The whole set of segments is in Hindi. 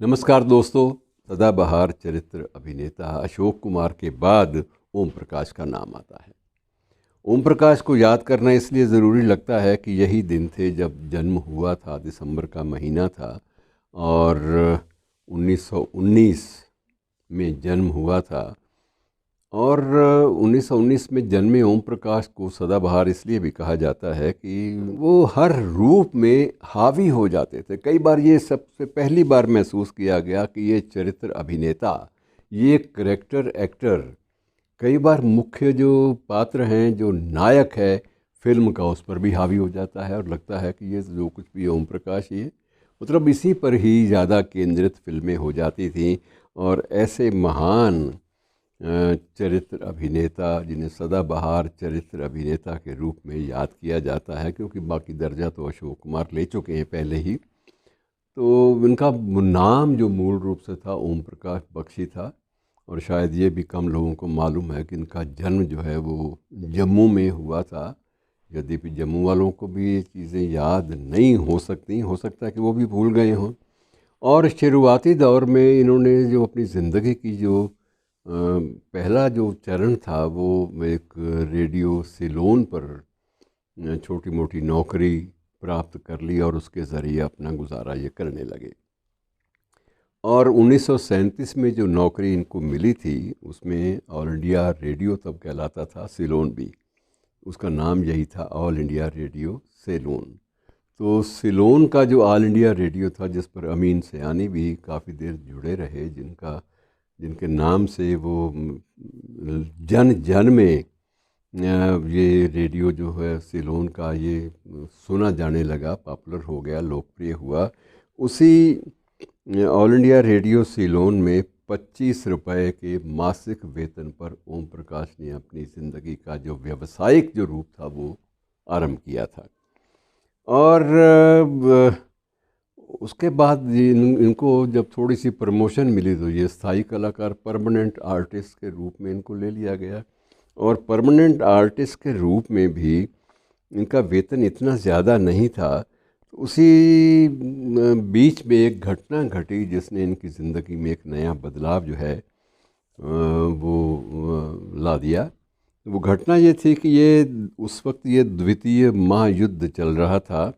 नमस्कार दोस्तों। सदाबहार चरित्र अभिनेता अशोक कुमार के बाद ओम प्रकाश का नाम आता है। ओम प्रकाश को याद करना इसलिए ज़रूरी लगता है कि यही दिन थे जब जन्म हुआ था, दिसंबर का महीना था और 1919 में जन्म हुआ था। और 1919 में जन्मे ओम प्रकाश को सदाबहार इसलिए भी कहा जाता है कि वो हर रूप में हावी हो जाते थे। कई बार ये सबसे पहली बार महसूस किया गया कि ये चरित्र अभिनेता, ये करेक्टर एक्टर कई बार मुख्य जो पात्र हैं, जो नायक है फिल्म का, उस पर भी हावी हो जाता है और लगता है कि ये जो कुछ भी ओम प्रकाश ये मतलब इसी पर ही ज़्यादा केंद्रित फिल्में हो जाती थीं। और ऐसे महान चरित्र अभिनेता जिन्हें सदाबहार चरित्र अभिनेता के रूप में याद किया जाता है, क्योंकि बाकी दर्जा तो अशोक कुमार ले चुके हैं पहले ही, तो इनका नाम जो मूल रूप से था ओम प्रकाश बख्शी था। और शायद ये भी कम लोगों को मालूम है कि इनका जन्म जो है वो जम्मू में हुआ था। यद्यपि जम्मू वालों को भी ये चीज़ें याद नहीं हो सकती, हो सकता है कि वो भी भूल गए हों। और शुरुआती दौर में इन्होंने जो अपनी ज़िंदगी की जो पहला जो चरण था वो एक रेडियो सिलोन पर छोटी मोटी नौकरी प्राप्त कर ली और उसके ज़रिए अपना गुजारा ये करने लगे। और 1937 में जो नौकरी इनको मिली थी उसमें ऑल इंडिया रेडियो तब कहलाता था, सिलोन भी, उसका नाम यही था, ऑल इंडिया रेडियो सिलोन। तो सिलोन का जो ऑल इंडिया रेडियो था, जिस पर अमीन सयानी भी काफ़ी देर जुड़े रहे, जिनके नाम से वो जन जन में ये रेडियो जो है सिलोन का ये सुना जाने लगा, पॉपुलर हो गया, लोकप्रिय हुआ। उसी ऑल इंडिया रेडियो सिलोन में 25 रुपए के मासिक वेतन पर ओम प्रकाश ने अपनी ज़िंदगी का जो व्यावसायिक जो रूप था वो आरंभ किया था। और उसके बाद इनको जब थोड़ी सी प्रमोशन मिली तो ये स्थायी कलाकार, परमानेंट आर्टिस्ट के रूप में इनको ले लिया गया। और परमानेंट आर्टिस्ट के रूप में भी इनका वेतन इतना ज़्यादा नहीं था। तो उसी बीच में एक घटना घटी जिसने इनकी ज़िंदगी में एक नया बदलाव जो है वो ला दिया। वो घटना ये थी कि ये उस वक्त ये द्वितीय महायुद्ध चल रहा था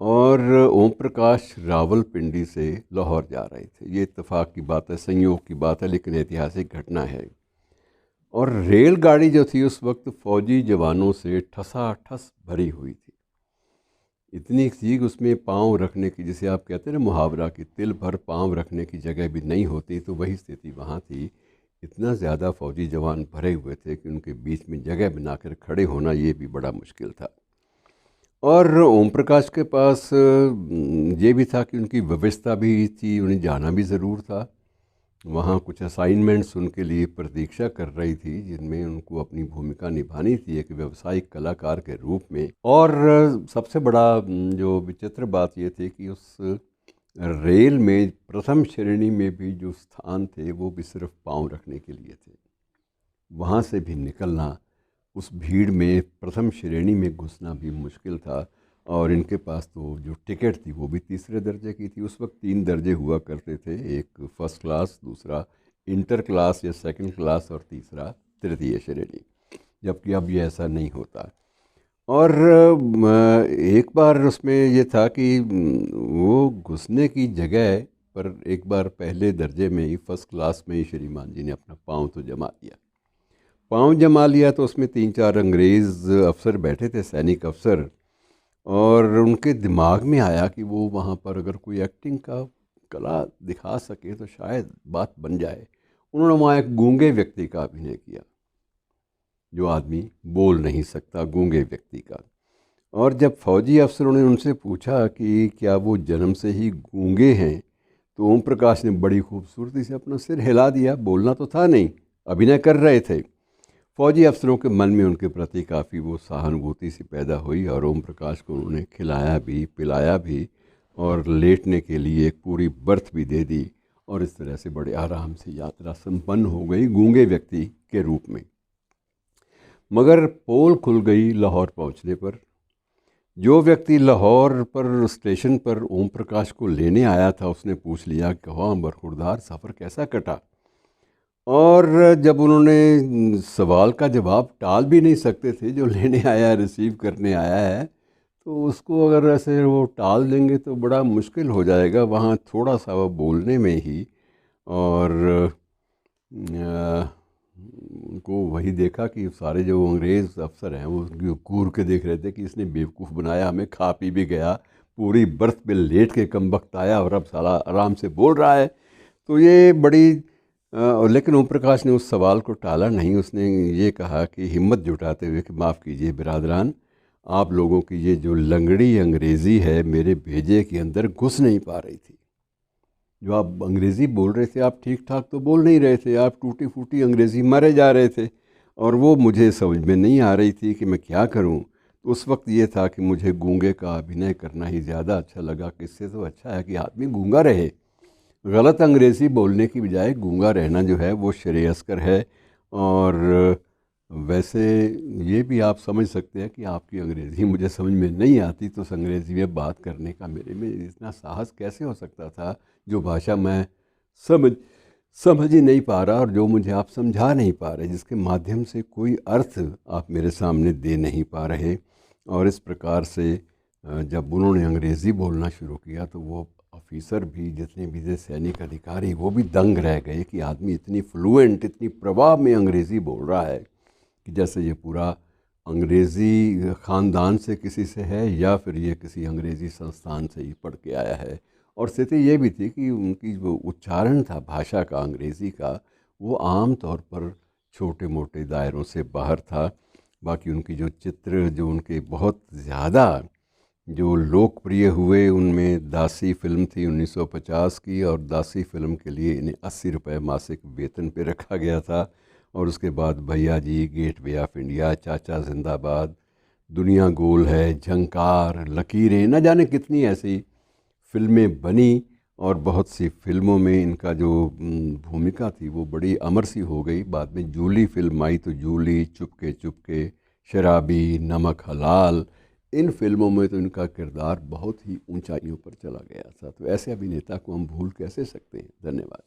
और ओम प्रकाश रावलपिंडी से लाहौर जा रहे थे। ये इत्तेफाक की बात है, संयोग की बात है, लेकिन ऐतिहासिक घटना है। और रेलगाड़ी जो थी उस वक्त फौजी जवानों से ठसाठस भरी हुई थी। इतनी थी कि उसमें पाँव रखने की, जिसे आप कहते हैं ना मुहावरा कि तिल भर पाँव रखने की जगह भी नहीं होती, तो वही स्थिति वहाँ थी। इतना ज़्यादा फौजी जवान भरे हुए थे कि उनके बीच में जगह बनाकर खड़े होना ये भी बड़ा मुश्किल था। और ओम प्रकाश के पास ये भी था कि उनकी व्यवस्था भी थी, उन्हें जाना भी ज़रूर था। वहाँ कुछ असाइनमेंट्स उनके लिए प्रतीक्षा कर रही थी, जिनमें उनको अपनी भूमिका निभानी थी एक व्यावसायिक कलाकार के रूप में। और सबसे बड़ा जो विचित्र बात ये थी कि उस रेल में प्रथम श्रेणी में भी जो स्थान थे वो भी सिर्फ पाँव रखने के लिए थे। वहाँ से भी निकलना, उस भीड़ में प्रथम श्रेणी में घुसना भी मुश्किल था। और इनके पास तो जो टिकट थी वो भी तीसरे दर्जे की थी। उस वक्त 3 दर्जे हुआ करते थे, एक फर्स्ट क्लास, दूसरा इंटर क्लास या सेकंड क्लास और तीसरा तृतीय श्रेणी, जबकि अब ये ऐसा नहीं होता। और एक बार उसमें ये था कि वो घुसने की जगह पर एक बार पहले दर्जे में ही, फर्स्ट क्लास में ही श्रीमान जी ने अपना पाँव तो जमा दिया। पाँव जमा लिया तो उसमें 3-4 अंग्रेज़ अफसर बैठे थे, सैनिक अफसर। और उनके दिमाग में आया कि वो वहाँ पर अगर कोई एक्टिंग का कला दिखा सके तो शायद बात बन जाए। उन्होंने वहाँ एक गूंगे व्यक्ति का अभिनय किया, जो आदमी बोल नहीं सकता, गूंगे व्यक्ति का। और जब फौजी अफसरों ने उनसे पूछा कि क्या वो जन्म से ही गूंगे हैं, तो ओम प्रकाश ने बड़ी खूबसूरती से अपना सिर हिला दिया। बोलना तो था नहीं, अभिनय कर रहे थे। फौजी अफसरों के मन में उनके प्रति काफ़ी वो सहानुभूति सी पैदा हुई और ओम प्रकाश को उन्होंने खिलाया भी, पिलाया भी और लेटने के लिए एक पूरी बर्थ भी दे दी। और इस तरह से बड़े आराम से यात्रा संपन्न हो गई गूंगे व्यक्ति के रूप में। मगर पोल खुल गई लाहौर पहुंचने पर, जो व्यक्ति लाहौर पर स्टेशन पर ओम प्रकाश को लेने आया था उसने पूछ लिया कि हाँ बरखुरदार सफ़र कैसा कटा। और जब उन्होंने सवाल का जवाब टाल भी नहीं सकते थे, जो लेने आया रिसीव करने आया है, तो उसको अगर ऐसे वो टाल देंगे तो बड़ा मुश्किल हो जाएगा। वहाँ थोड़ा सा वो बोलने में ही, और उनको वही देखा कि सारे जो अंग्रेज़ अफसर हैं वो घूर के देख रहे थे कि इसने बेवकूफ़ बनाया, हमें खा पी भी गया, पूरी बर्थ पे लेट के कम वक्त आया और अब साला आराम से बोल रहा है। तो ये बड़ी लेकिन ओम प्रकाश ने उस सवाल को टाला नहीं। उसने ये कहा कि हिम्मत जुटाते हुए कि माफ़ कीजिए बिरादरान, आप लोगों की ये जो लंगड़ी अंग्रेज़ी है मेरे भेजे के अंदर घुस नहीं पा रही थी। जो आप अंग्रेज़ी बोल रहे थे आप ठीक ठाक तो बोल नहीं रहे थे, आप टूटी फूटी अंग्रेज़ी मारे जा रहे थे, और वो मुझे समझ में नहीं आ रही थी कि मैं क्या करूं। तो उस वक्त ये था कि मुझे गूंगे का अभिनय करना ही ज़्यादा अच्छा लगा कि इससे तो अच्छा है कि आदमी गूंगा रहे। गलत अंग्रेज़ी बोलने की बजाय गूंगा रहना जो है वो श्रेयस्कर है। और वैसे ये भी आप समझ सकते हैं कि आपकी अंग्रेज़ी मुझे समझ में नहीं आती, तो उस अंग्रेज़ी में बात करने का मेरे में इतना साहस कैसे हो सकता था, जो भाषा मैं समझ समझ ही नहीं पा रहा और जो मुझे आप समझा नहीं पा रहे, जिसके माध्यम से कोई अर्थ आप मेरे सामने दे नहीं पा रहे। और इस प्रकार से जब उन्होंने अंग्रेज़ी बोलना शुरू किया तो वो ऑफिसर भी, जितने भी थे सैनिक अधिकारी, वो भी दंग रह गए कि आदमी इतनी फ्लुएंट, इतनी प्रवाह में अंग्रेज़ी बोल रहा है कि जैसे ये पूरा अंग्रेज़ी ख़ानदान से किसी से है या फिर ये किसी अंग्रेज़ी संस्थान से ही पढ़ के आया है। और स्थिति ये भी थी कि उनकी जो उच्चारण था भाषा का, अंग्रेज़ी का, वो आम तौर पर छोटे मोटे दायरों से बाहर था। बाकी उनकी जो चित्र, जो उनके बहुत ज़्यादा जो लोकप्रिय हुए, उनमें दासी फिल्म थी 1950 की, और दासी फिल्म के लिए इन्हें 80 रुपये मासिक वेतन पे रखा गया था। और उसके बाद भैया जी, गेटवे ऑफ इंडिया, चाचा जिंदाबाद, दुनिया गोल है, झंकार, लकीरें, न जाने कितनी ऐसी फिल्में बनी। और बहुत सी फिल्मों में इनका जो भूमिका थी वो बड़ी अमर सी हो गई। बाद में जूली फिल्म आई तो जूली, चुपके चुपके, शराबी, नमक हलाल, इन फिल्मों में तो इनका किरदार बहुत ही ऊंचाइयों पर चला गया था। तो ऐसे अभिनेता को हम भूल कैसे सकते हैं। धन्यवाद।